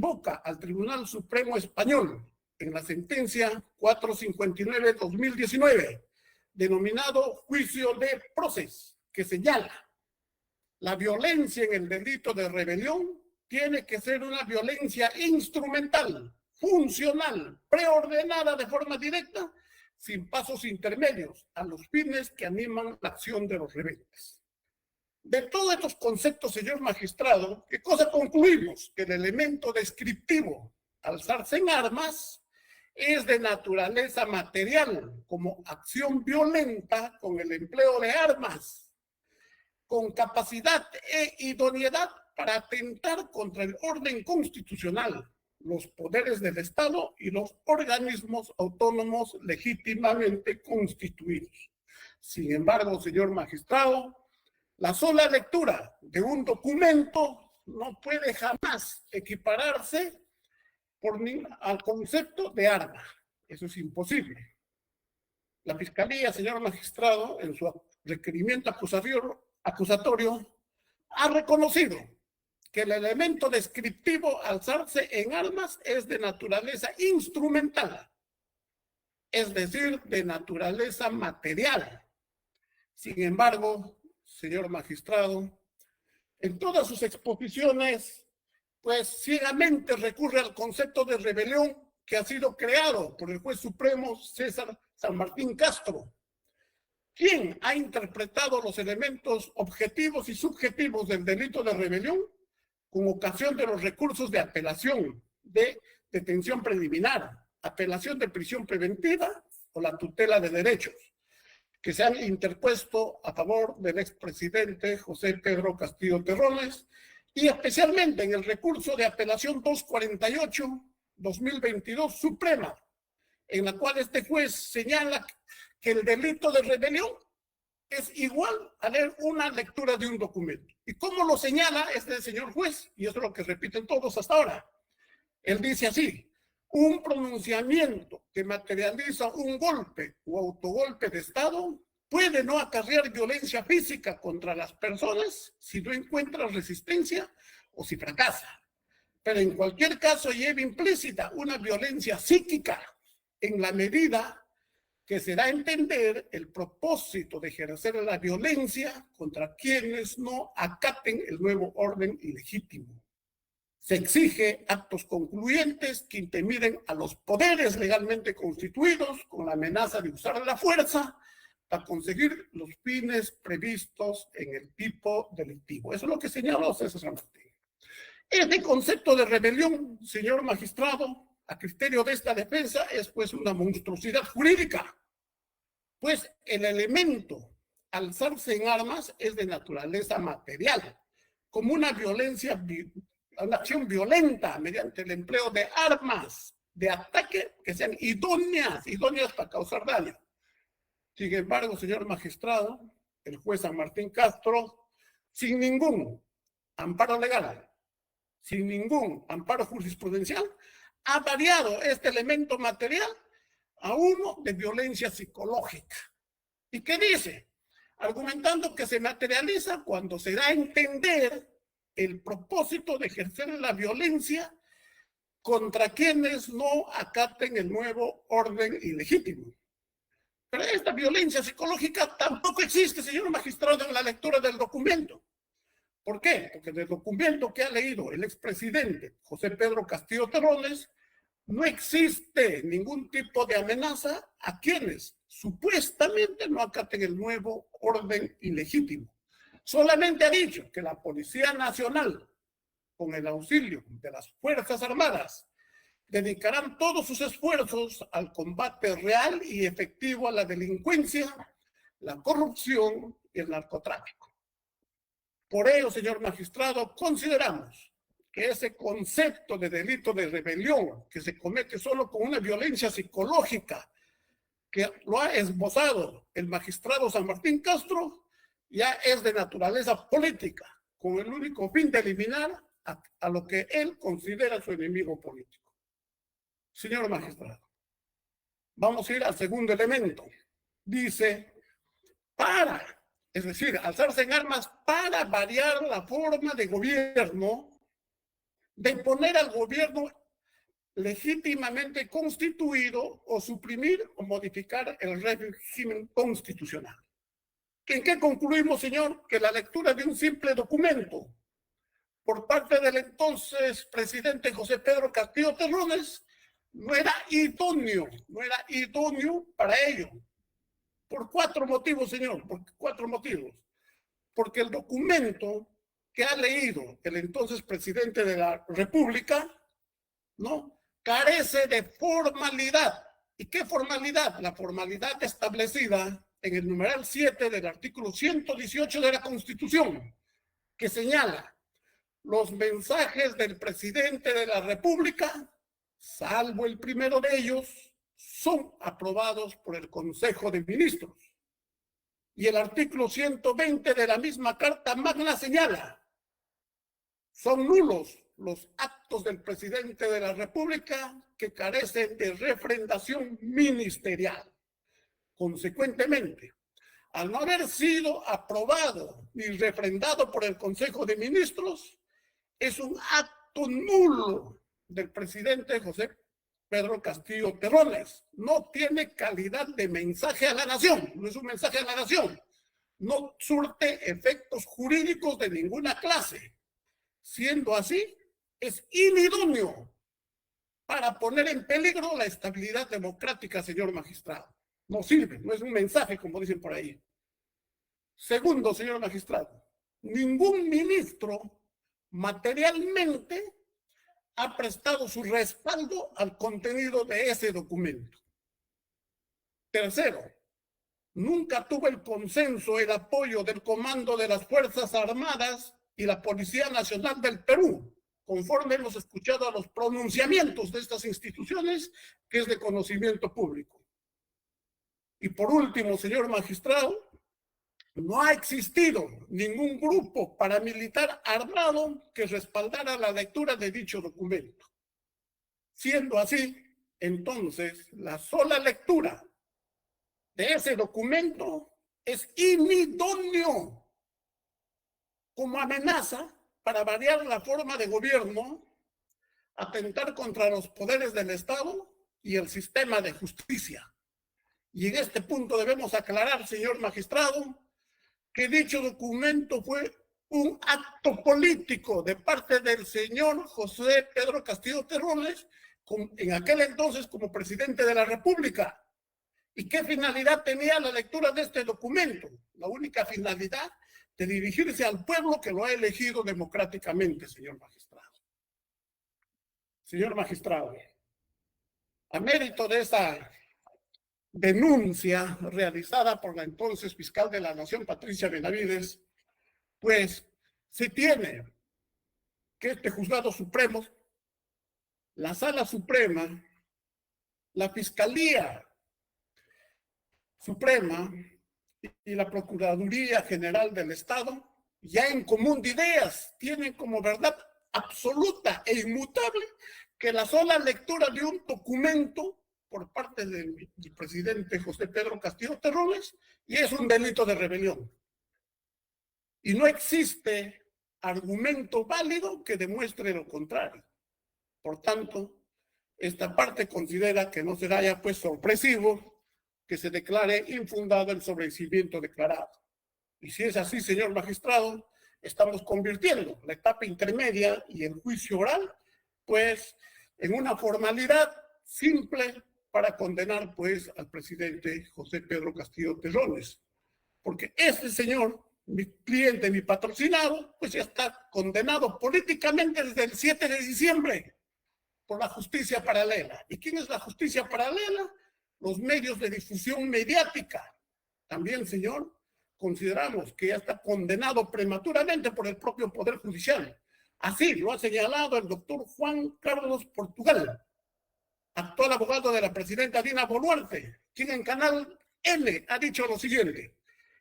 invoca al Tribunal Supremo Español en la sentencia 459-2019, denominado juicio de Procés, que señala: la violencia en el delito de rebelión tiene que ser una violencia instrumental, funcional, preordenada de forma directa, sin pasos intermedios, a los fines que animan la acción de los rebeldes. De todos estos conceptos, señor magistrado, ¿qué cosa concluimos? Que el elemento descriptivo, alzarse en armas, es de naturaleza material, como acción violenta con el empleo de armas, con capacidad e idoneidad para atentar contra el orden constitucional, los poderes del Estado y los organismos autónomos legítimamente constituidos. Sin embargo, señor magistrado, la sola lectura de un documento no puede jamás equipararse al concepto de arma. Eso es imposible. La Fiscalía, señor magistrado, en su requerimiento acusatorio, ha reconocido que el elemento descriptivo alzarse en armas es de naturaleza instrumental, es decir, de naturaleza material. Sin embargo, señor magistrado, en todas sus exposiciones, pues ciegamente recurre al concepto de rebelión que ha sido creado por el juez supremo César San Martín Castro, quien ha interpretado los elementos objetivos y subjetivos del delito de rebelión con ocasión de los recursos de apelación, de detención preliminar, apelación de prisión preventiva o la tutela de derechos, que se han interpuesto a favor del expresidente José Pedro Castillo Terrones, y especialmente en el recurso de apelación 248-2022 Suprema, en la cual este juez señala que el delito de rebelión es igual a leer una lectura de un documento. ¿Y cómo lo señala este señor juez? Y eso es lo que repiten todos hasta ahora. Él dice así: un pronunciamiento que materializa un golpe o autogolpe de Estado puede no acarrear violencia física contra las personas si no encuentra resistencia o si fracasa. Pero en cualquier caso lleva implícita una violencia psíquica en la medida que se da a entender el propósito de ejercer la violencia contra quienes no acaten el nuevo orden ilegítimo. Se exige actos concluyentes que intimiden a los poderes legalmente constituidos con la amenaza de usar la fuerza para conseguir los fines previstos en el tipo delictivo. Eso es lo que señaló César San Martín. Este concepto de rebelión, señor magistrado, a criterio de esta defensa, es pues una monstruosidad jurídica, pues el elemento alzarse en armas es de naturaleza material, como una acción violenta mediante el empleo de armas de ataque que sean idóneas para causar daño. Sin embargo, señor magistrado, el juez San Martín Castro, sin ningún amparo legal, sin ningún amparo jurisprudencial, ha variado este elemento material a uno de violencia psicológica. ¿Y qué dice? Argumentando que se materializa cuando se da a entender el propósito de ejercer la violencia contra quienes no acaten el nuevo orden ilegítimo. Pero esta violencia psicológica tampoco existe, señor magistrado, en la lectura del documento. ¿Por qué? Porque del documento que ha leído el expresidente José Pedro Castillo Terrones, no existe ningún tipo de amenaza a quienes supuestamente no acaten el nuevo orden ilegítimo. Solamente ha dicho que la Policía Nacional, con el auxilio de las Fuerzas Armadas, dedicarán todos sus esfuerzos al combate real y efectivo a la delincuencia, la corrupción y el narcotráfico. Por ello, señor magistrado, consideramos que ese concepto de delito de rebelión que se comete solo con una violencia psicológica que lo ha esbozado el magistrado San Martín Castro ya es de naturaleza política, con el único fin de eliminar a lo que él considera su enemigo político. Señor magistrado, vamos a ir al segundo elemento. Dice, es decir, alzarse en armas para variar la forma de gobierno de poner al gobierno legítimamente constituido o suprimir o modificar el régimen constitucional. ¿En qué concluimos, señor? Que la lectura de un simple documento por parte del entonces presidente José Pedro Castillo Terrones no era idóneo para ello. Por 4 motivos, señor, por 4 motivos. Porque el documento que ha leído el entonces presidente de la República, ¿no?, carece de formalidad. ¿Y qué formalidad? La formalidad establecida en el numeral 7 del artículo 118 de la Constitución, que señala: los mensajes del presidente de la República, salvo el primero de ellos, son aprobados por el Consejo de Ministros. Y el artículo 120 de la misma Carta Magna señala: son nulos los actos del presidente de la República que carecen de refrendación ministerial. Consecuentemente, al no haber sido aprobado ni refrendado por el Consejo de Ministros, es un acto nulo del presidente José Pedro Castillo Terrones. No tiene calidad de mensaje a la nación, no es un mensaje a la nación, no surte efectos jurídicos de ninguna clase. Siendo así, es inidóneo para poner en peligro la estabilidad democrática, señor magistrado. No sirve, no es un mensaje, como dicen por ahí. Segundo, señor magistrado, ningún ministro materialmente ha prestado su respaldo al contenido de ese documento. Tercero, nunca tuvo el consenso, el apoyo del Comando de las Fuerzas Armadas y la Policía Nacional del Perú, conforme hemos escuchado a los pronunciamientos de estas instituciones, que es de conocimiento público. Y por último, señor magistrado, no ha existido ningún grupo paramilitar armado que respaldara la lectura de dicho documento. Siendo así, entonces, la sola lectura de ese documento es inidóneo como amenaza para variar la forma de gobierno, atentar contra los poderes del Estado y el sistema de justicia. Y en este punto debemos aclarar, señor magistrado, que dicho documento fue un acto político de parte del señor José Pedro Castillo Terrones, en aquel entonces como presidente de la República. ¿Y qué finalidad tenía la lectura de este documento? La única finalidad de dirigirse al pueblo que lo ha elegido democráticamente, señor magistrado. Señor magistrado, a mérito de esa denuncia realizada por la entonces fiscal de la Nación, Patricia Benavides, pues se tiene que este juzgado supremo, la Sala Suprema, la Fiscalía Suprema y la Procuraduría General del Estado, ya en común de ideas, tienen como verdad absoluta e inmutable que la sola lectura de un documento por parte del presidente José Pedro Castillo Terrones y es un delito de rebelión. Y no existe argumento válido que demuestre lo contrario. Por tanto, esta parte considera que no será ya pues sorpresivo que se declare infundado el sobreseimiento declarado. Y si es así, señor magistrado, estamos convirtiendo la etapa intermedia y el juicio oral, pues, en una formalidad simple para condenar, pues, al presidente José Pedro Castillo Terrones. Porque este señor, mi cliente, mi patrocinado, pues ya está condenado políticamente desde el 7 de diciembre por la justicia paralela. ¿Y quién es la justicia paralela? Los medios de difusión mediática. También, señor, consideramos que ya está condenado prematuramente por el propio Poder Judicial. Así lo ha señalado el doctor Juan Carlos Portugal, actual abogado de la presidenta Dina Boluarte, quien en Canal N ha dicho lo siguiente: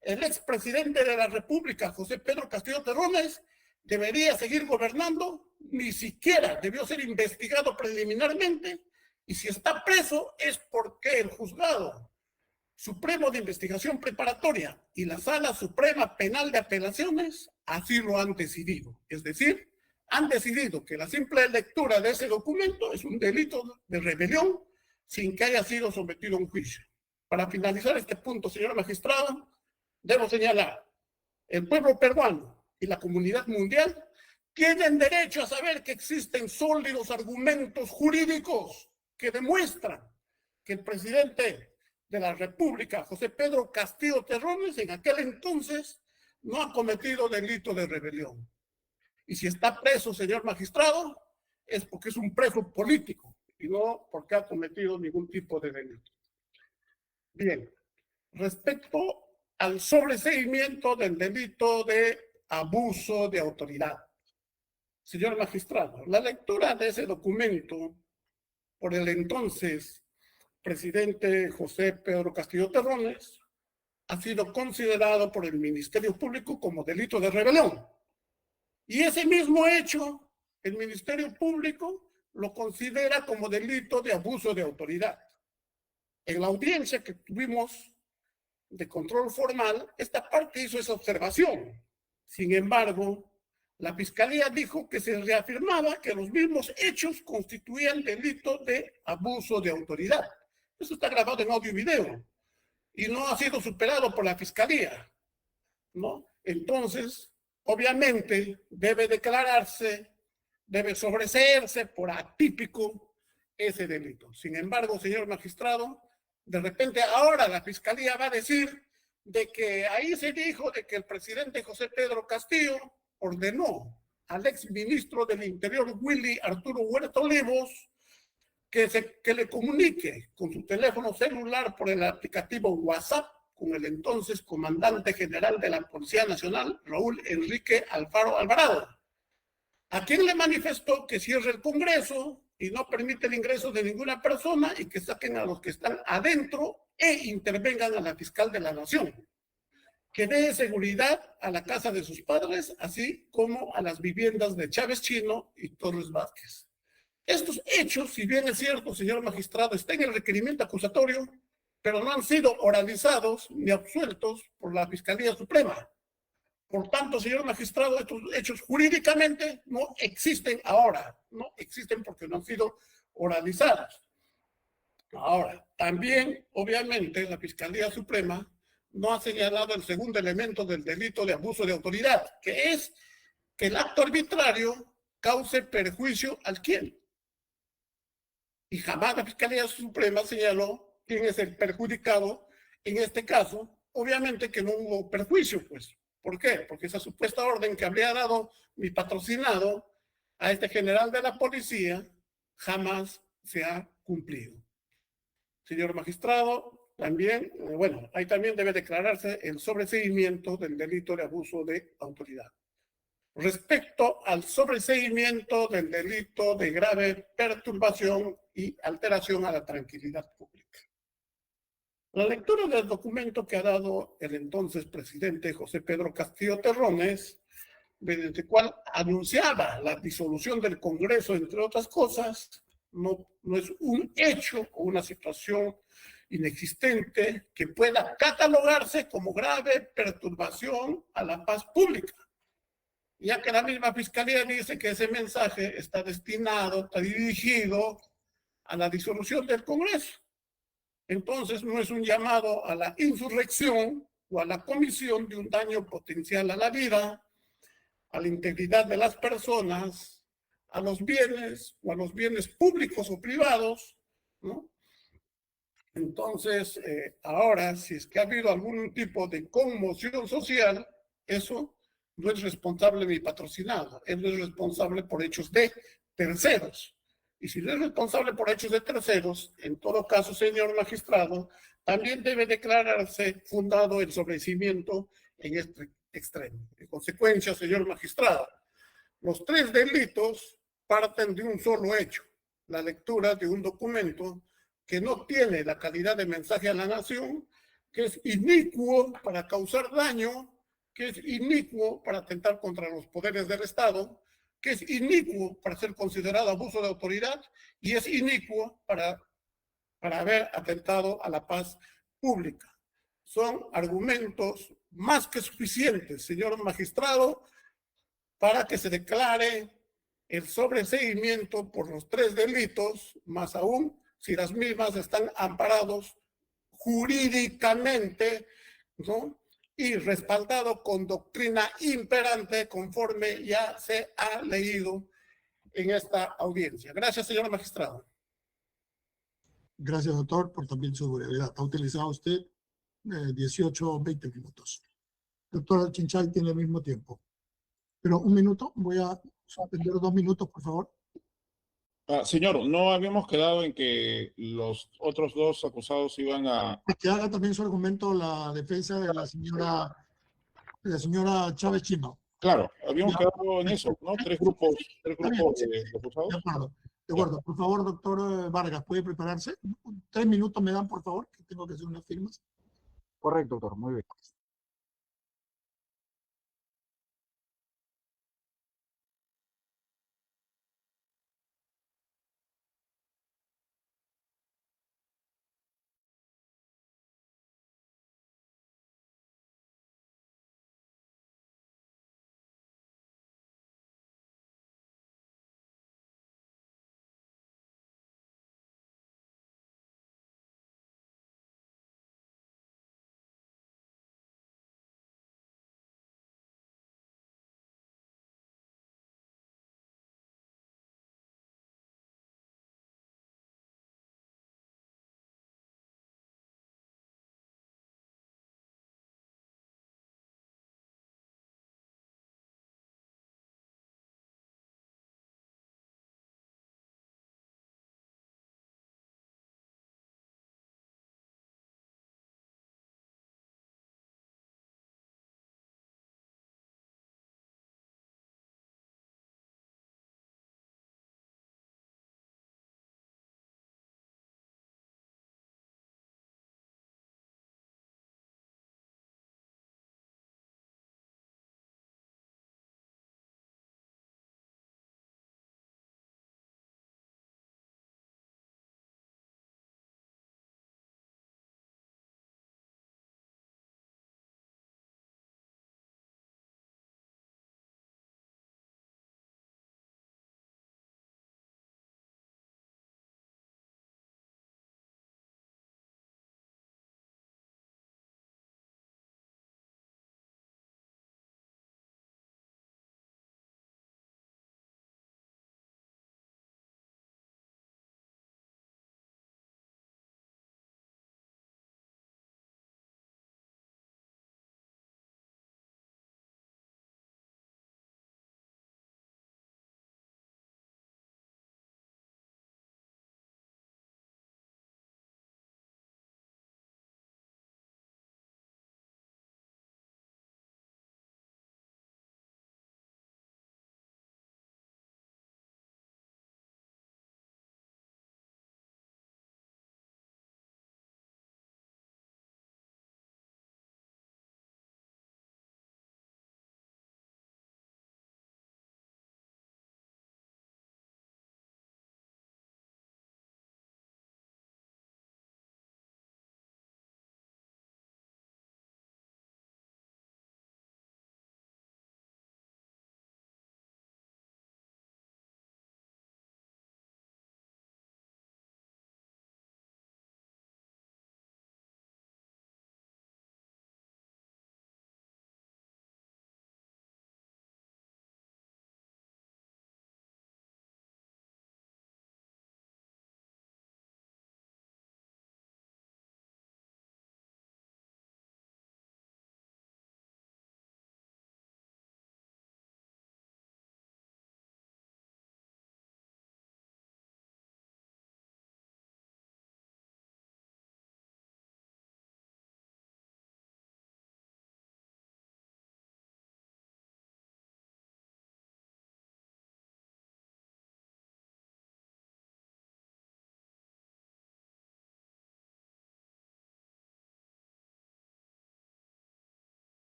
el expresidente de la República, José Pedro Castillo Terrones, debería seguir gobernando, ni siquiera debió ser investigado preliminarmente, y si está preso es porque el Juzgado Supremo de Investigación Preparatoria y la Sala Suprema Penal de Apelaciones así lo han decidido. Es decir, han decidido que la simple lectura de ese documento es un delito de rebelión sin que haya sido sometido a un juicio. Para finalizar este punto, señor magistrado, debo señalar, el pueblo peruano y la comunidad mundial tienen derecho a saber que existen sólidos argumentos jurídicos que demuestran que el presidente de la República, José Pedro Castillo Terrones, en aquel entonces no ha cometido delito de rebelión. Y si está preso, señor magistrado, es porque es un preso político y no porque ha cometido ningún tipo de delito. Bien, respecto al sobreseimiento del delito de abuso de autoridad. Señor magistrado, la lectura de ese documento por el entonces presidente José Pedro Castillo Terrones ha sido considerado por el Ministerio Público como delito de rebelión. Y ese mismo hecho, el Ministerio Público lo considera como delito de abuso de autoridad. En la audiencia que tuvimos de control formal, esta parte hizo esa observación. Sin embargo, la Fiscalía dijo que se reafirmaba que los mismos hechos constituían delito de abuso de autoridad. Eso está grabado en audio y video y no ha sido superado por la Fiscalía, ¿no? Entonces, obviamente, debe declararse, debe sobreseerse por atípico ese delito. Sin embargo, señor magistrado, de repente ahora la Fiscalía va a decir de que ahí se dijo de que el presidente José Pedro Castillo ordenó al exministro del Interior, Willy Arturo Huerta Olivos, que le comunique con su teléfono celular por el aplicativo WhatsApp con el entonces comandante general de la Policía Nacional, Raúl Enrique Alfaro Alvarado, a quien le manifestó que cierre el Congreso y no permite el ingreso de ninguna persona y que saquen a los que están adentro e intervengan a la fiscal de la Nación, que dé seguridad a la casa de sus padres, así como a las viviendas de Chávez Chino y Torres Vázquez. Estos hechos, si bien es cierto, señor magistrado, están en el requerimiento acusatorio, pero no han sido oralizados ni absueltos por la Fiscalía Suprema. Por tanto, señor magistrado, estos hechos jurídicamente no existen ahora, no existen porque no han sido oralizados. Ahora, también, obviamente, la Fiscalía Suprema no ha señalado el segundo elemento del delito de abuso de autoridad, que es que el acto arbitrario cause perjuicio al quién. Y jamás la Fiscalía Suprema señaló quién es el perjudicado en este caso. Obviamente que no hubo perjuicio, pues. ¿Por qué? Porque esa supuesta orden que habría dado mi patrocinado a este general de la policía jamás se ha cumplido. Señor magistrado, también, bueno, ahí también debe declararse el sobreseimiento del delito de abuso de autoridad. Respecto al sobreseimiento del delito de grave perturbación y alteración a la tranquilidad pública. La lectura del documento que ha dado el entonces presidente José Pedro Castillo Terrones, mediante el cual anunciaba la disolución del Congreso, entre otras cosas, no es un hecho o una situación inexistente que pueda catalogarse como grave perturbación a la paz pública, ya que la misma Fiscalía dice que ese mensaje está destinado, está dirigido a la disolución del Congreso. Entonces no es un llamado a la insurrección o a la comisión de un daño potencial a la vida, a la integridad de las personas, a los bienes o a los bienes públicos o privados, ¿no? Entonces, ahora, si es que ha habido algún tipo de conmoción social, eso no es responsable mi patrocinado, él es responsable por hechos de terceros. Y si no es responsable por hechos de terceros, en todo caso, señor magistrado, también debe declararse fundado el sobreseimiento en este extremo. En consecuencia, señor magistrado, los tres delitos parten de un solo hecho, la lectura de un documento que no tiene la calidad de mensaje a la nación, que es inicuo para causar daño, que es inicuo para atentar contra los poderes del Estado, que es inicuo para ser considerado abuso de autoridad y es inicuo para haber atentado a la paz pública. Son argumentos más que suficientes, señor magistrado, para que se declare el sobreseguimiento por los 3 delitos, más aún si las mismas están amparados jurídicamente, ¿no? Y respaldado con doctrina imperante conforme ya se ha leído en esta audiencia. Gracias, señor magistrado. Gracias, doctor, por también su brevedad. Ha utilizado usted 18 o 20 minutos. Doctor Chinchay tiene el mismo tiempo. Pero un minuto, voy a suspender 2 minutos, por favor. Señor, no habíamos quedado en que los otros dos acusados iban a... Que haga también su argumento la defensa de la señora Chávez Chimba. Claro, habíamos Ya. quedado en eso, ¿no? Tres grupos de acusados. De acuerdo. De acuerdo. Por favor, doctor Vargas, ¿puede prepararse? 3 minutos me dan, por favor, que tengo que hacer unas firmas. Correcto, doctor. Muy bien.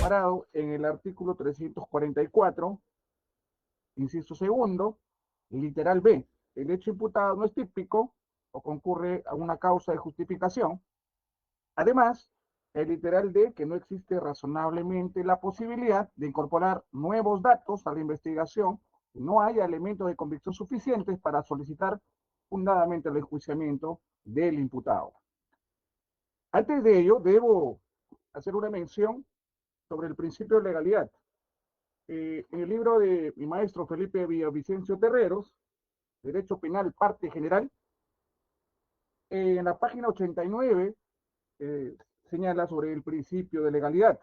Parado en el artículo 344, inciso segundo, literal B. El hecho imputado no es típico o concurre a una causa de justificación. Además, el literal D, que no existe razonablemente la posibilidad de incorporar nuevos datos a la investigación y no haya elementos de convicción suficientes para solicitar fundadamente el enjuiciamiento del imputado. Antes de ello, debo hacer una mención sobre el principio de legalidad. En el libro de mi maestro Felipe Villavicencio Terreros, Derecho Penal, parte general, en la página 89 señala sobre el principio de legalidad,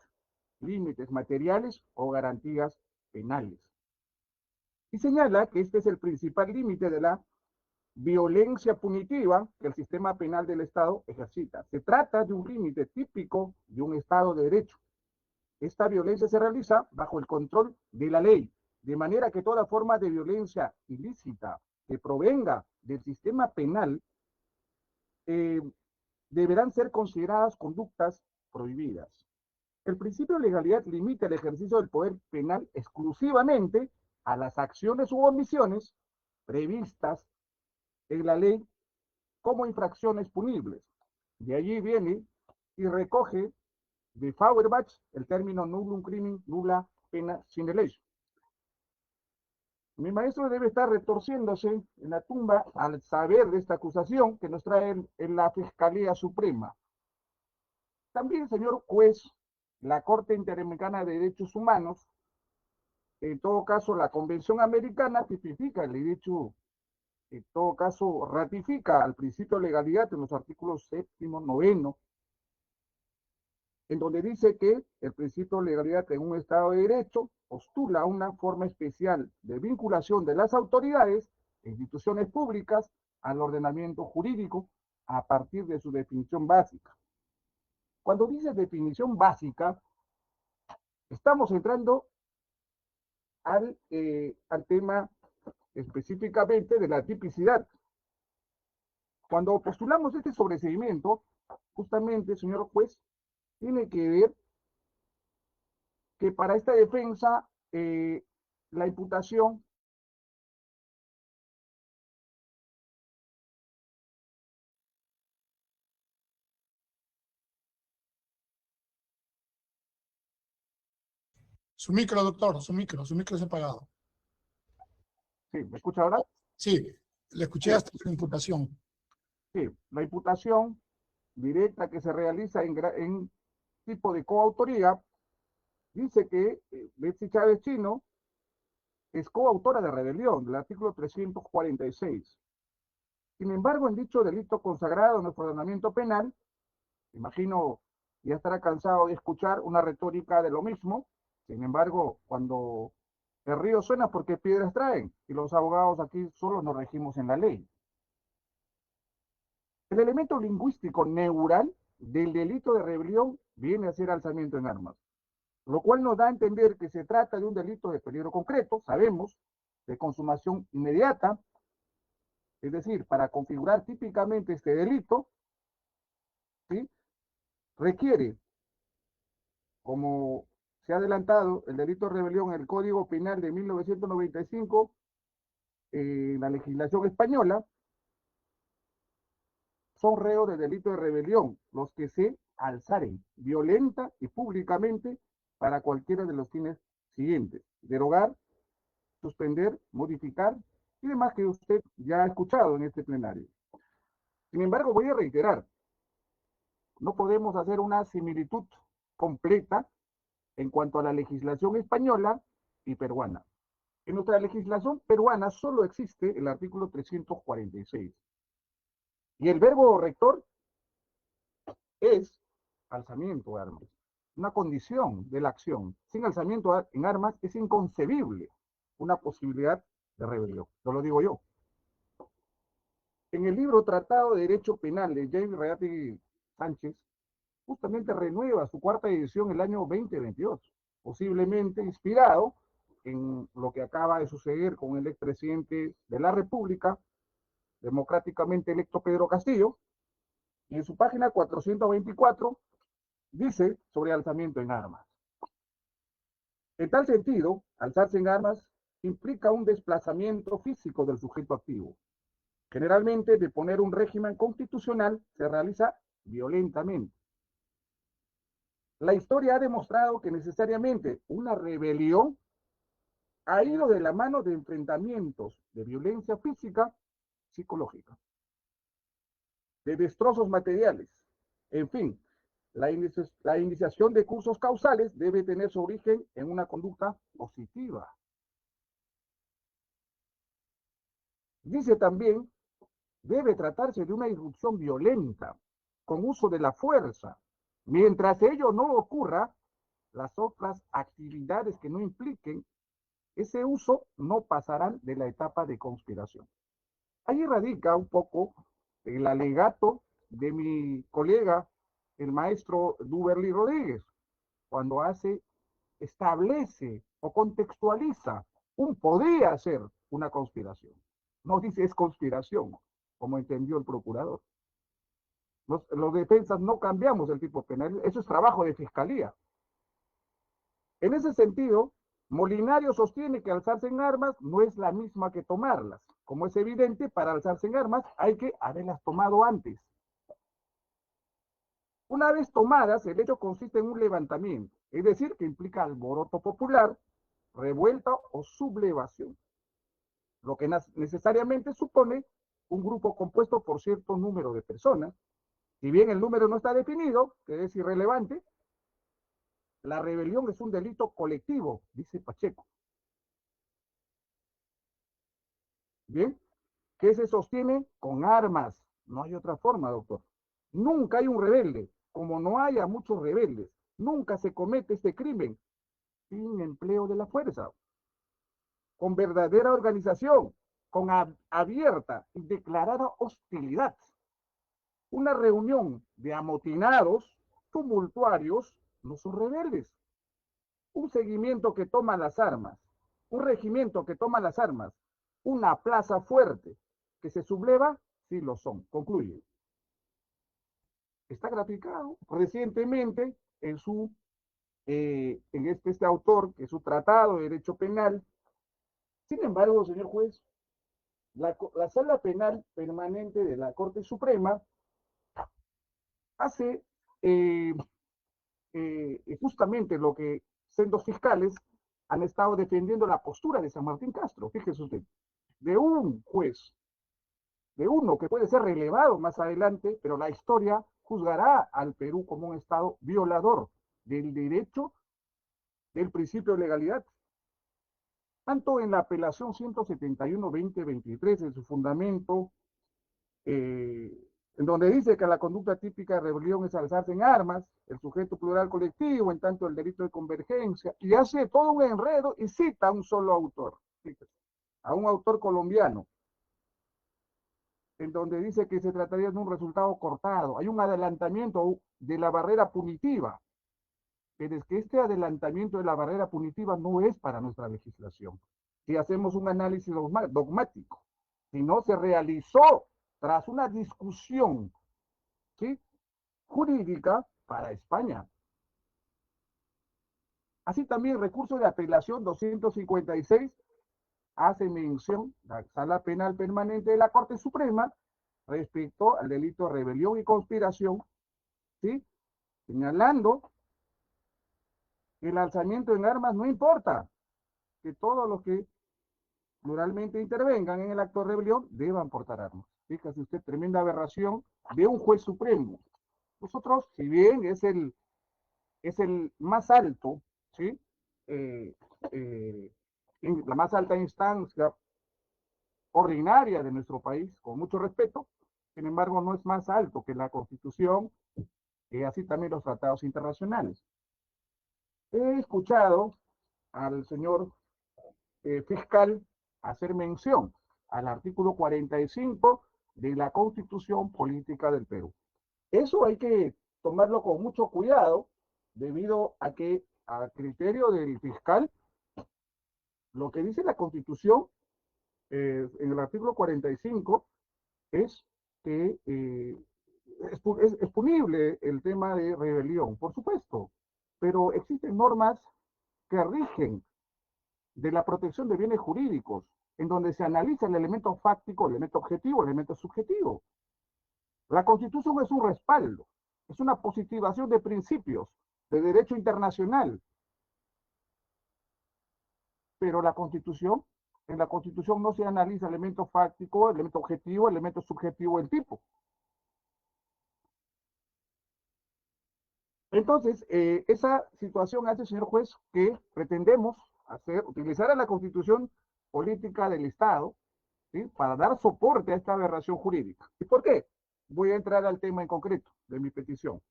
límites materiales o garantías penales. Y señala que este es el principal límite de la violencia punitiva que el sistema penal del Estado ejercita. Se trata de un límite típico de un Estado de Derecho. Esta violencia se realiza bajo el control de la ley, de manera que toda forma de violencia ilícita que provenga del sistema penal deberán ser consideradas conductas prohibidas. El principio de legalidad limita el ejercicio del poder penal exclusivamente a las acciones u omisiones previstas en la ley como infracciones punibles. De allí viene y recoge de Feuerbach el término nullum crimen, nulla pena sine lege. Mi maestro debe estar retorciéndose en la tumba al saber de esta acusación que nos trae en la Fiscalía Suprema. También, señor juez, la Corte Interamericana de Derechos Humanos, en todo caso, la Convención Americana tipifica el derecho, en todo caso, ratifica al principio de legalidad en los artículos 7º, 9º, en donde dice que el principio de legalidad en un Estado de Derecho postula una forma especial de vinculación de las autoridades e instituciones públicas al ordenamiento jurídico a partir de su definición básica. Cuando dice definición básica, estamos entrando al tema específicamente de la tipicidad. Cuando postulamos este sobreseimiento, justamente, señor juez, tiene que ver que para esta defensa la imputación Su micro, doctor, su micro se ha apagado. sí, ¿me escucha ahora? Sí, le escuché hasta su imputación. Sí, la imputación directa que se realiza en tipo de coautoría dice que Betsy Chávez Chino es coautora de rebelión, del artículo 346. Sin embargo, en dicho delito consagrado en nuestro ordenamiento penal, imagino ya estará cansado de escuchar una retórica de lo mismo. Sin embargo, cuando el río suena, porque piedras traen, y los abogados aquí solo nos regimos en la ley. El elemento lingüístico neural del delito de rebelión viene a ser alzamiento en armas, lo cual nos da a entender que se trata de un delito de peligro concreto, sabemos, de consumación inmediata. Es decir, para configurar típicamente este delito, ¿sí?, requiere, como se ha adelantado, el delito de rebelión en el Código Penal de 1995, en la legislación española, son reos de delito de rebelión los que se alzaren violenta y públicamente para cualquiera de los fines siguientes: derogar, suspender, modificar y demás que usted ya ha escuchado en este plenario. Sin embargo, voy a reiterar, no podemos hacer una similitud completa en cuanto a la legislación española y peruana. En nuestra legislación peruana solo existe el artículo 346. Y el verbo rector es alzamiento de armas, una condición de la acción. Sin alzamiento en armas es inconcebible una posibilidad de rebelión. No lo digo yo. En el libro Tratado de Derecho Penal de James Reati Sánchez, justamente renueva su cuarta edición el año 2022, posiblemente inspirado en lo que acaba de suceder con el expresidente de la República, democráticamente electo Pedro Castillo, y en su página 424 dice sobre alzamiento en armas. En tal sentido, alzarse en armas implica un desplazamiento físico del sujeto activo. Generalmente, de poner un régimen constitucional se realiza violentamente. La historia ha demostrado que necesariamente una rebelión ha ido de la mano de enfrentamientos de violencia física, psicológica, de destrozos materiales. En fin, la iniciación de cursos causales debe tener su origen en una conducta positiva. Dice también, debe tratarse de una irrupción violenta, con uso de la fuerza. Mientras ello no ocurra, las otras actividades que no impliquen ese uso no pasarán de la etapa de conspiración. Ahí radica un poco el alegato de mi colega, el maestro Duberly Rodríguez, cuando establece o contextualiza podría ser una conspiración. No dice es conspiración, como entendió el procurador. Los defensas no cambiamos el tipo penal, eso es trabajo de fiscalía. En ese sentido, Molinario sostiene que alzarse en armas no es la misma que tomarlas. Como es evidente, para alzarse en armas hay que haberlas tomado antes. Una vez tomadas, el hecho consiste en un levantamiento, es decir, que implica alboroto popular, revuelta o sublevación, lo que necesariamente supone un grupo compuesto por cierto número de personas. Si bien el número no está definido, que es irrelevante, la rebelión es un delito colectivo, dice Pacheco. Bien, que se sostiene con armas. No hay otra forma, doctor. Nunca hay un rebelde, como no haya muchos rebeldes. Nunca se comete este crimen sin empleo de la fuerza, con verdadera organización, con abierta y declarada hostilidad. Una reunión de amotinados, tumultuarios, no son rebeldes. Un seguimiento que toma las armas, un regimiento que toma las armas, una plaza fuerte que se subleva, sí lo son. Concluye. Está graficado recientemente en este autor, que es su tratado de derecho penal. Sin embargo, señor juez, la sala penal permanente de la Corte Suprema hace justamente lo que sendos fiscales han estado defendiendo la postura de San Martín Castro, fíjese usted, de un juez, de uno que puede ser relevado más adelante, pero la historia juzgará al Perú como un Estado violador del derecho, del principio de legalidad. Tanto en la apelación 171-2023, en su fundamento, en donde dice que la conducta típica de rebelión es alzarse en armas, el sujeto plural colectivo, en tanto el delito de convergencia, y hace todo un enredo y cita a un solo autor, a un autor colombiano, en donde dice que se trataría de un resultado cortado. Hay un adelantamiento de la barrera punitiva, pero es que este adelantamiento de la barrera punitiva no es para nuestra legislación. Si hacemos un análisis dogmático, si no se realizó tras una discusión, ¿sí?, jurídica para España. Así también recurso de apelación 256 hace mención la Sala Penal Permanente de la Corte Suprema respecto al delito de rebelión y conspiración, ¿sí?, señalando que el alzamiento en armas no importa, que todos los que pluralmente intervengan en el acto de rebelión deban portar armas. Fíjese usted, tremenda aberración de un juez supremo. Nosotros, si bien es el más alto, ¿sí?, la más alta instancia ordinaria de nuestro país, con mucho respeto, sin embargo no es más alto que la Constitución y así también los tratados internacionales. He escuchado al señor fiscal hacer mención al artículo 45 de la Constitución Política del Perú. Eso hay que tomarlo con mucho cuidado, debido a que, a criterio del fiscal, lo que dice la Constitución en el artículo 45 es que es punible el tema de rebelión, por supuesto, pero existen normas que rigen de la protección de bienes jurídicos, en donde se analiza el elemento fáctico, el elemento objetivo, el elemento subjetivo. La Constitución es un respaldo, es una positivación de principios de derecho internacional, pero en la Constitución no se analiza el elemento fáctico, el elemento objetivo, el elemento subjetivo del tipo. Entonces, esa situación hace, señor juez, que pretendemos utilizar a la Constitución política del Estado, ¿sí?, para dar soporte a esta aberración jurídica. ¿Y por qué? Voy a entrar al tema en concreto de mi petición.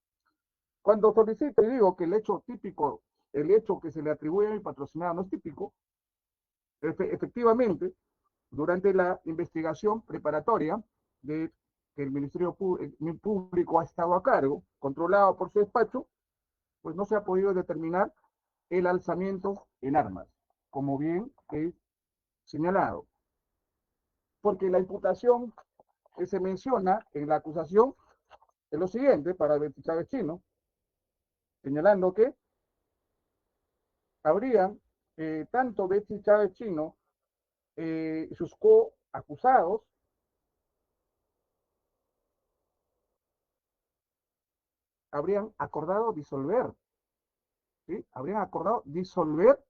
Cuando solicito y digo que el hecho típico, el hecho que se le atribuye a mi patrocinado no es típico, efectivamente, durante la investigación preparatoria de que el Ministerio Público ha estado a cargo, controlado por su despacho, pues no se ha podido determinar el alzamiento en armas, como bien he señalado. Porque la imputación que se menciona en la acusación es lo siguiente para Betsy Chávez Chino, señalando que habrían tanto Betsy Chávez Chino y sus coacusados habrían acordado disolver, ¿sí? Habrían acordado disolver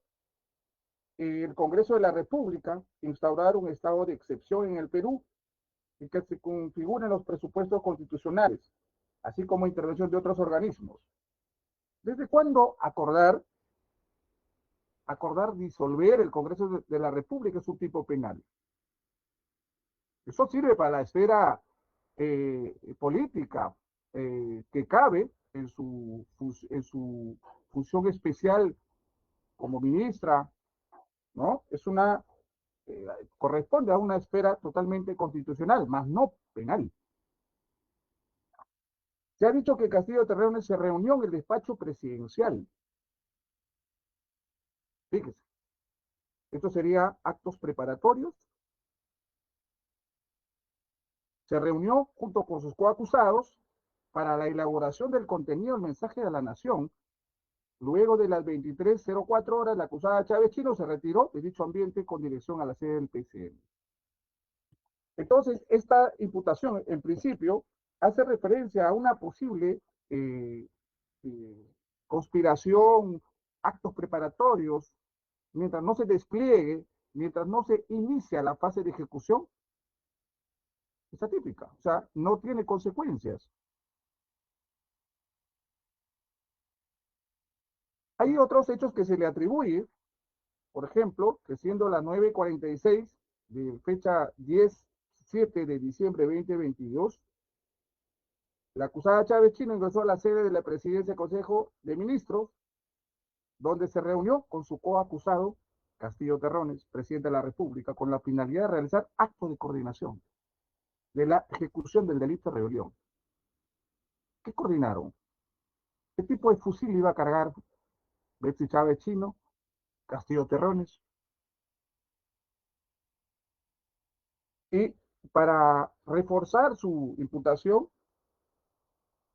el Congreso de la República, instaurar un estado de excepción en el Perú y que se configuren los presupuestos constitucionales, así como intervención de otros organismos. ¿Desde cuándo acordar disolver el Congreso de la República es un tipo penal? Eso sirve para la esfera política que cabe en su función especial como ministra, ¿no? Corresponde a una esfera totalmente constitucional, más no penal. Se ha dicho que Castillo Terrones se reunió en el despacho presidencial. Fíjese, esto sería actos preparatorios. Se reunió junto con sus coacusados para la elaboración del contenido del mensaje de la nación. Luego de las 23:04 horas, la acusada Chávez Chino se retiró de dicho ambiente con dirección a la sede del PCM. Entonces, esta imputación, en principio, hace referencia a una posible conspiración, actos preparatorios, mientras no se despliegue, mientras no se inicia la fase de ejecución, es atípica, o sea, no tiene consecuencias. Hay otros hechos que se le atribuye, por ejemplo, que siendo las 9:46 de fecha 7 de diciembre de 2022, la acusada Chávez Chino ingresó a la sede de la Presidencia del Consejo de Ministros, donde se reunió con su coacusado Castillo Terrones, presidente de la República, con la finalidad de realizar actos de coordinación de la ejecución del delito de rebelión. ¿Qué coordinaron? ¿Qué tipo de fusil iba a cargar Betsy Chávez Chino, Castillo Terrones? Y para reforzar su imputación,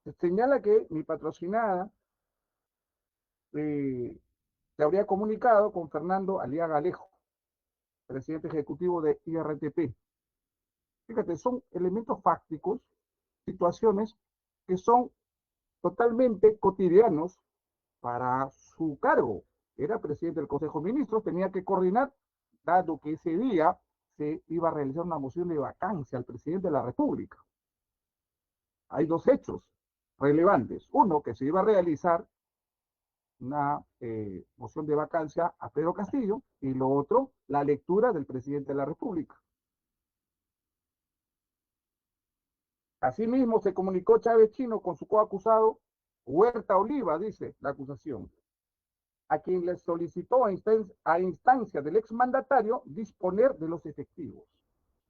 se señala que mi patrocinada se habría comunicado con Fernando Aliaga Alejo, presidente ejecutivo de IRTP. Fíjate, son elementos fácticos, situaciones que son totalmente cotidianos para su cargo. Era presidente del Consejo de Ministros, tenía que coordinar, dado que ese día se iba a realizar una moción de vacancia al presidente de la República. Hay dos hechos relevantes. Uno, que se iba a realizar una moción de vacancia a Pedro Castillo, y lo otro, la lectura del presidente de la República. Asimismo, se comunicó Chávez Chino con su coacusado Huerta Oliva, dice la acusación, a quien le solicitó a instancia del exmandatario disponer de los efectivos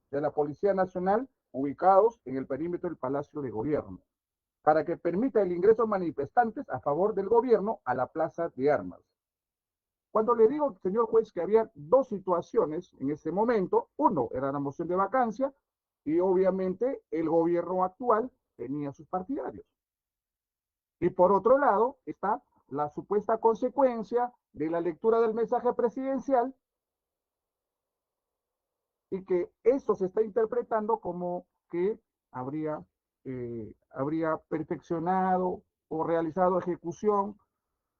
de la Policía Nacional ubicados en el perímetro del Palacio de Gobierno, para que permita el ingreso de manifestantes a favor del gobierno a la Plaza de Armas. Cuando le digo, señor juez, que había dos situaciones en ese momento, uno era la moción de vacancia Y obviamente el gobierno actual tenía sus partidarios. Y por otro lado está la supuesta consecuencia de la lectura del mensaje presidencial y que eso se está interpretando como que habría perfeccionado o realizado ejecución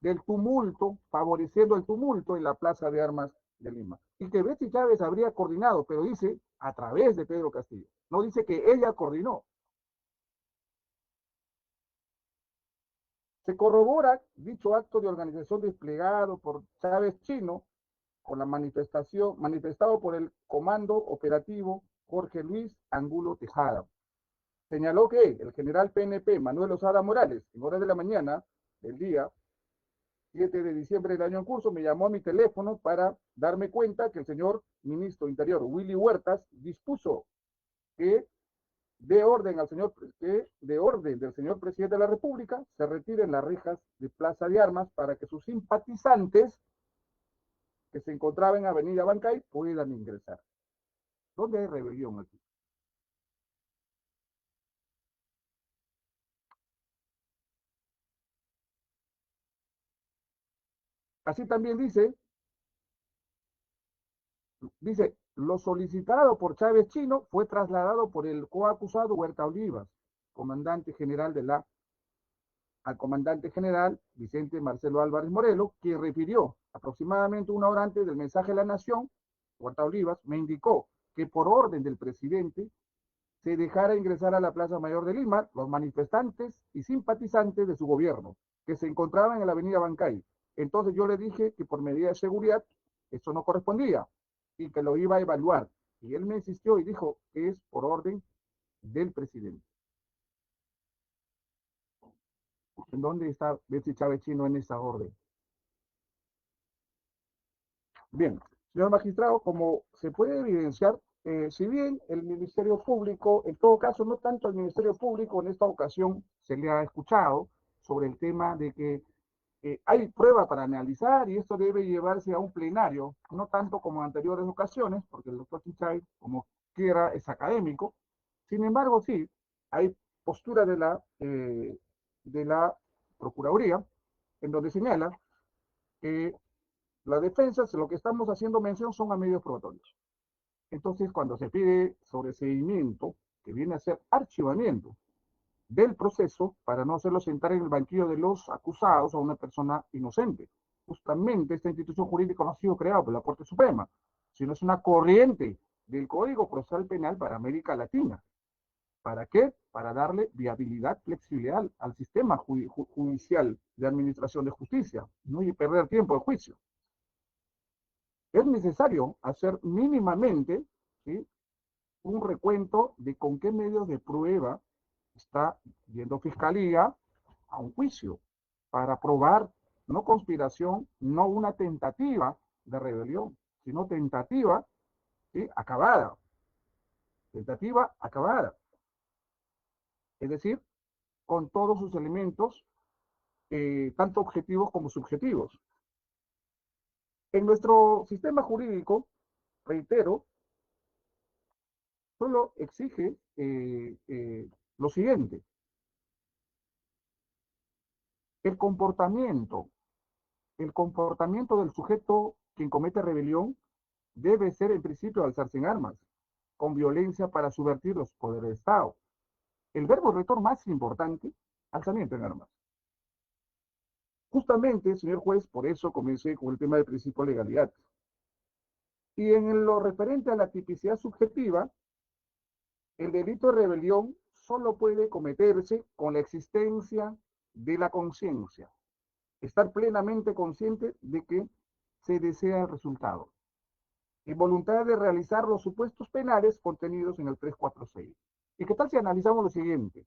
del tumulto, favoreciendo el tumulto en la Plaza de Armas de Lima. Y que Betsy Chávez habría coordinado, pero dice a través de Pedro Castillo. No dice que ella coordinó. Se corrobora dicho acto de organización desplegado por Chávez Chino con la manifestación, manifestado por el Comando Operativo Jorge Luis Angulo Tejada. Señaló que el general PNP Manuel Osada Morales, en horas de la mañana del día 7 de diciembre del año en curso, me llamó a mi teléfono para darme cuenta que el señor ministro Interior, Willy Huertas, dispuso que de orden del señor presidente de la República se retiren las rejas de Plaza de Armas para que sus simpatizantes que se encontraban en Avenida Bancay puedan ingresar. ¿Dónde hay rebelión aquí? Así también dice, lo solicitado por Chávez Chino fue trasladado por el coacusado Huerta Olivas, comandante general al comandante general Vicente Marcelo Álvarez Morelos, quien refirió aproximadamente una hora antes del mensaje de la Nación. Huerta Olivas me indicó que por orden del presidente se dejara ingresar a la Plaza Mayor de Lima los manifestantes y simpatizantes de su gobierno, que se encontraban en la avenida Bancay. Entonces yo le dije que por medida de seguridad eso no correspondía y que lo iba a evaluar. Y él me insistió y dijo que es por orden del presidente. ¿En dónde está Betsy Chávez Chino en esa orden? Bien, señor magistrado, como se puede evidenciar, si bien el Ministerio Público, en todo caso, no tanto el Ministerio Público, en esta ocasión se le ha escuchado sobre el tema de que hay prueba para analizar y esto debe llevarse a un plenario, no tanto como en anteriores ocasiones, porque el doctor Chichay, como quiera, es académico. Sin embargo, sí, hay postura de la Procuraduría en donde señala que la defensa, lo que estamos haciendo mención son a medios probatorios. Entonces, cuando se pide sobreseimiento, que viene a ser archivamiento del proceso para no hacerlo sentar en el banquillo de los acusados a una persona inocente. Justamente esta institución jurídica no ha sido creada por la Corte Suprema, sino es una corriente del Código Procesal Penal para América Latina. ¿Para qué? Para darle viabilidad, flexibilidad al sistema judicial de administración de justicia, no y perder tiempo de juicio. Es necesario hacer mínimamente, ¿sí?, un recuento de con qué medios de prueba está yendo Fiscalía a un juicio para probar no conspiración, no una tentativa de rebelión, sino tentativa, ¿sí?, acabada. Tentativa acabada. Es decir, con todos sus elementos, tanto objetivos como subjetivos. En nuestro sistema jurídico, reitero, solo exige lo siguiente: el comportamiento del sujeto quien comete rebelión debe ser en principio alzarse en armas, con violencia para subvertir los poderes del Estado. El verbo rector más importante, alzamiento en armas. Justamente, señor juez, por eso comencé con el tema del principio de legalidad. Y en lo referente a la tipicidad subjetiva, el delito de rebelión solo puede cometerse con la existencia de la conciencia. Estar plenamente consciente de que se desea el resultado. Y voluntad de realizar los supuestos penales contenidos en el 346. ¿Y qué tal si analizamos lo siguiente?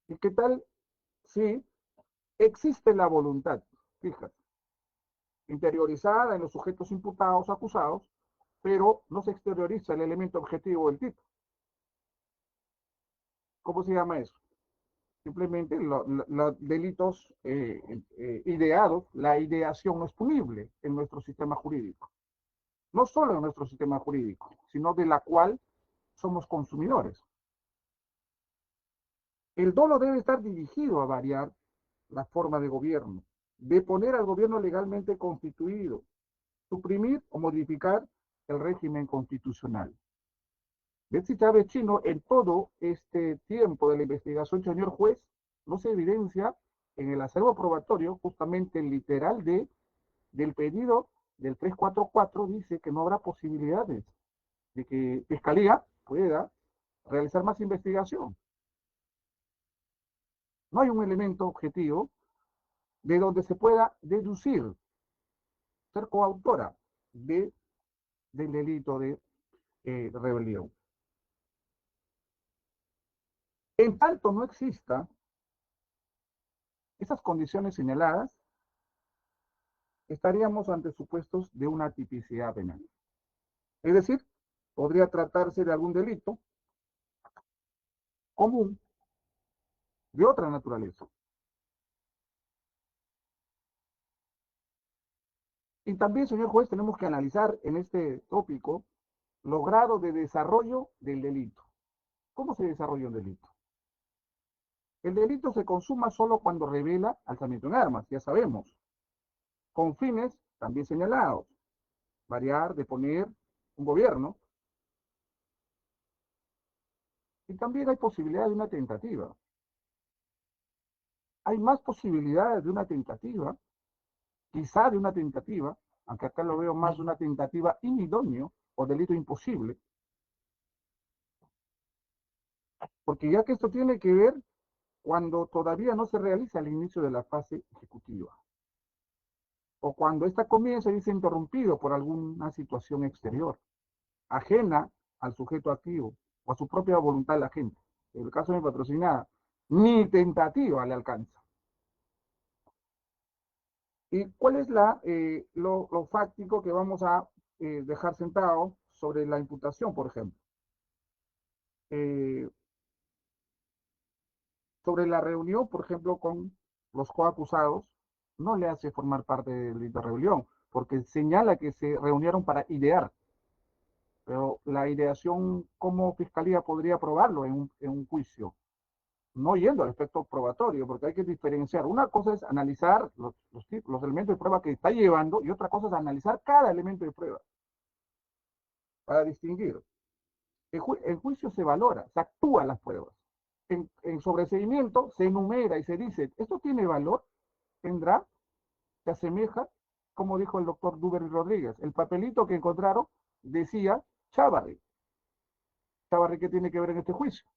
¿Y qué tal si existe la voluntad, fíjate, interiorizada en los sujetos imputados o acusados, pero no se exterioriza el elemento objetivo del tipo? ¿Cómo se llama eso? Simplemente los delitos ideados, la ideación no es punible en nuestro sistema jurídico. No solo en nuestro sistema jurídico, sino de la cual somos consumidores. El dolo debe estar dirigido a variar la forma de gobierno, de poner al gobierno legalmente constituido, suprimir o modificar el régimen constitucional. Betsy Chávez Chino, en todo este tiempo de la investigación, señor juez, no se evidencia en el acervo probatorio justamente el literal del pedido del 344, dice que no habrá posibilidades de que Fiscalía pueda realizar más investigación. No hay un elemento objetivo de donde se pueda deducir ser coautora del delito de rebelión. En tanto no exista esas condiciones señaladas, estaríamos ante supuestos de una tipicidad penal. Es decir, podría tratarse de algún delito común de otra naturaleza. Y también, señor juez, tenemos que analizar en este tópico los grados de desarrollo del delito. ¿Cómo se desarrolla un delito? El delito se consuma solo cuando revela alzamiento en armas, ya sabemos, con fines también señalados, variar, deponer un gobierno. Y también hay posibilidad de una tentativa. Hay más posibilidades de una tentativa, quizá de una tentativa, aunque acá lo veo más de una tentativa inidóneo o delito imposible, porque ya que esto tiene que ver cuando todavía no se realiza el inicio de la fase ejecutiva, o cuando esta comienza y es interrumpido por alguna situación exterior, ajena al sujeto activo o a su propia voluntad de la gente. En el caso de mi patrocinada, ni tentativa le alcanza. ¿Y cuál es lo fáctico que vamos a dejar sentado sobre la imputación, por ejemplo? Sobre la reunión, por ejemplo, con los coacusados, no le hace formar parte del delito de rebelión, porque señala que se reunieron para idear. Pero la ideación, ¿cómo Fiscalía podría probarlo en un juicio? No yendo al aspecto probatorio, porque hay que diferenciar. Una cosa es analizar los elementos de prueba que está llevando y otra cosa es analizar cada elemento de prueba para distinguir. En juicio se valora, se actúan las pruebas. En sobreseimiento se enumera y se dice, ¿esto tiene valor? ¿Tendrá? ¿Se asemeja? Como dijo el doctor Duber Rodríguez, el papelito que encontraron decía Chávarri. ¿Chávarri qué tiene que ver en este juicio?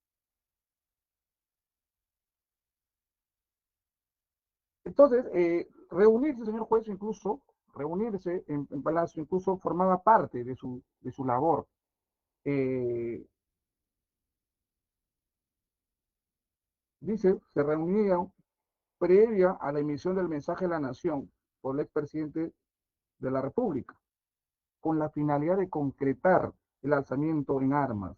Entonces, reunirse, señor juez, incluso, reunirse en Palacio, incluso formaba parte de su labor. Dice, se reunían previa a la emisión del mensaje a la nación por el expresidente de la República, con la finalidad de concretar el alzamiento en armas.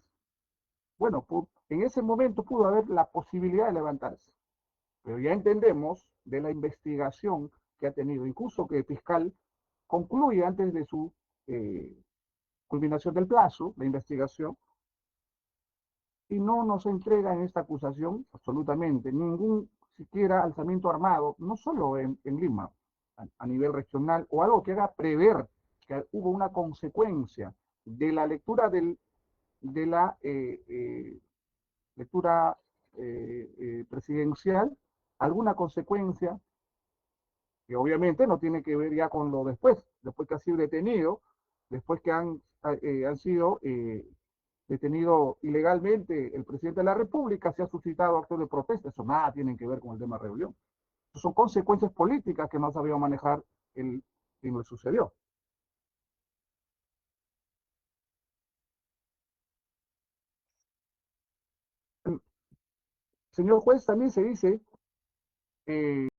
Bueno, en ese momento pudo haber la posibilidad de levantarse, pero ya entendemos de la investigación que ha tenido, incluso que el fiscal concluye antes de su culminación del plazo, la investigación, y no nos entrega en esta acusación absolutamente ningún siquiera alzamiento armado, no solo en Lima, a nivel regional, o algo que haga prever que hubo una consecuencia de la lectura de la lectura presidencial, alguna consecuencia que obviamente no tiene que ver ya con lo después que ha sido detenido, después que han sido detenido ilegalmente el presidente de la República, se ha suscitado actos de protesta, eso nada tiene que ver con el tema de rebelión. Son consecuencias políticas que no sabía manejar quien le sucedió. Señor juez, también se dice